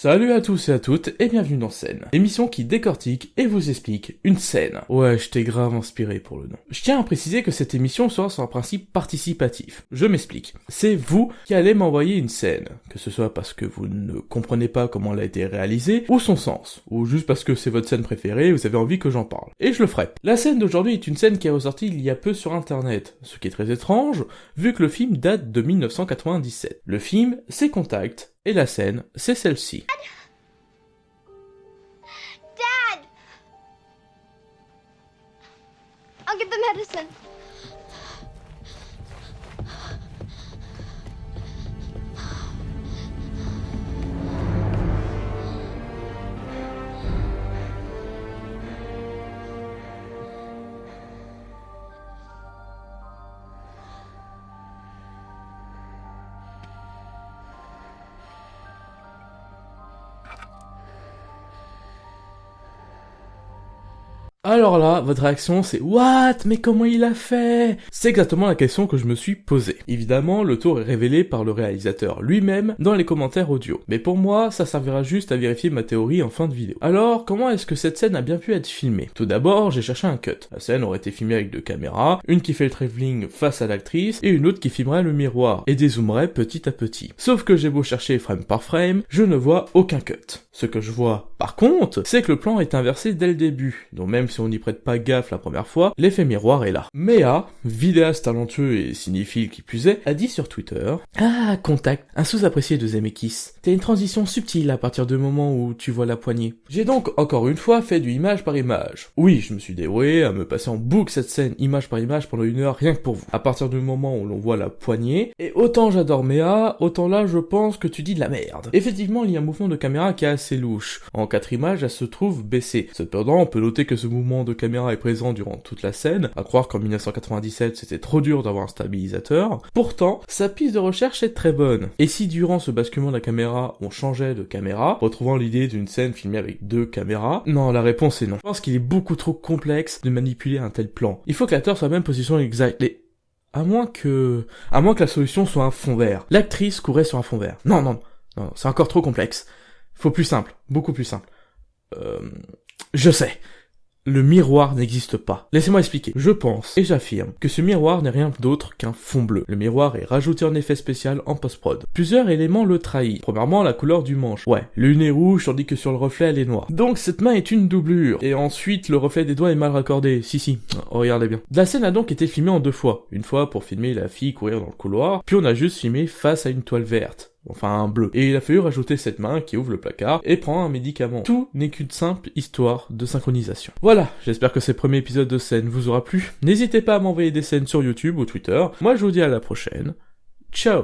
Salut à tous et à toutes et bienvenue dans Scène, émission qui décortique et vous explique une scène. Ouais, je t'ai grave inspiré pour le nom. Je tiens à préciser que cette émission sera sur un principe participatif. Je m'explique. C'est vous qui allez m'envoyer une scène, que ce soit parce que vous ne comprenez pas comment elle a été réalisée, ou son sens, ou juste parce que c'est votre scène préférée et vous avez envie que j'en parle. Et je le ferai. La scène d'aujourd'hui est une scène qui est ressortie il y a peu sur internet, ce qui est très étrange, vu que le film date de 1997. Le film, c'est Contact, et la scène, c'est celle-ci. Dad! I'll get the medicine. Alors là, votre réaction c'est « What? Mais comment il a fait ?» C'est exactement la question que je me suis posée. Évidemment, le tour est révélé par le réalisateur lui-même dans les commentaires audio. Mais pour moi, ça servira juste à vérifier ma théorie en fin de vidéo. Alors, comment est-ce que cette scène a bien pu être filmée? Tout d'abord, j'ai cherché un cut. La scène aurait été filmée avec deux caméras, une qui fait le travelling face à l'actrice et une autre qui filmerait le miroir et dézoomerait petit à petit. Sauf que j'ai beau chercher frame par frame, je ne vois aucun cut. Ce que je vois, par contre, c'est que le plan est inversé dès le début, donc même si on n'y prête pas gaffe la première fois, l'effet miroir est là. Méa, vidéaste talentueux et cinéphile qui plus est, a dit sur Twitter « Ah, Contact, un sous-apprécié de Zemeckis. T'as une transition subtile à partir du moment où tu vois la poignée. » J'ai donc encore une fois fait du image par image. Oui, je me suis dévoué à me passer en boucle cette scène image par image pendant 1 heure rien que pour vous. À partir du moment où l'on voit la poignée, et autant j'adore Méa, autant là je pense que tu dis de la merde. Effectivement, il y a un mouvement de caméra qui est assez louche. En 4 images, elle se trouve baissée. Cependant, on peut noter que ce mouvement de caméra est présent durant toute la scène, à croire qu'en 1997 c'était trop dur d'avoir un stabilisateur. Pourtant, sa piste de recherche est très bonne. Et si durant ce basculement de la caméra, on changeait de caméra, retrouvant l'idée d'une scène filmée avec 2 caméras, non, la réponse est non. Je pense qu'il est beaucoup trop complexe de manipuler un tel plan. Il faut que l'acteur soit à la même position exacte. À moins que la solution soit un fond vert. L'actrice courait sur un fond vert. Non, c'est encore trop complexe. Faut plus simple, beaucoup plus simple. Je sais. Le miroir n'existe pas. Laissez-moi expliquer. Je pense, et j'affirme, que ce miroir n'est rien d'autre qu'un fond bleu. Le miroir est rajouté en effet spécial en post-prod. Plusieurs éléments le trahissent. Premièrement, la couleur du manche. Ouais, l'une est rouge tandis que sur le reflet elle est noire. Donc cette main est une doublure. Et ensuite, le reflet des doigts est mal raccordé. Si. Oh, regardez bien. La scène a donc été filmée en 2 fois. Une fois pour filmer la fille courir dans le couloir, puis on a juste filmé face à une toile verte. Enfin un bleu. Et il a fallu rajouter cette main qui ouvre le placard et prend un médicament. Tout n'est qu'une simple histoire de synchronisation. Voilà, j'espère que ce premier épisode de scène vous aura plu. N'hésitez pas à m'envoyer des scènes sur YouTube ou Twitter. Moi je vous dis à la prochaine. Ciao.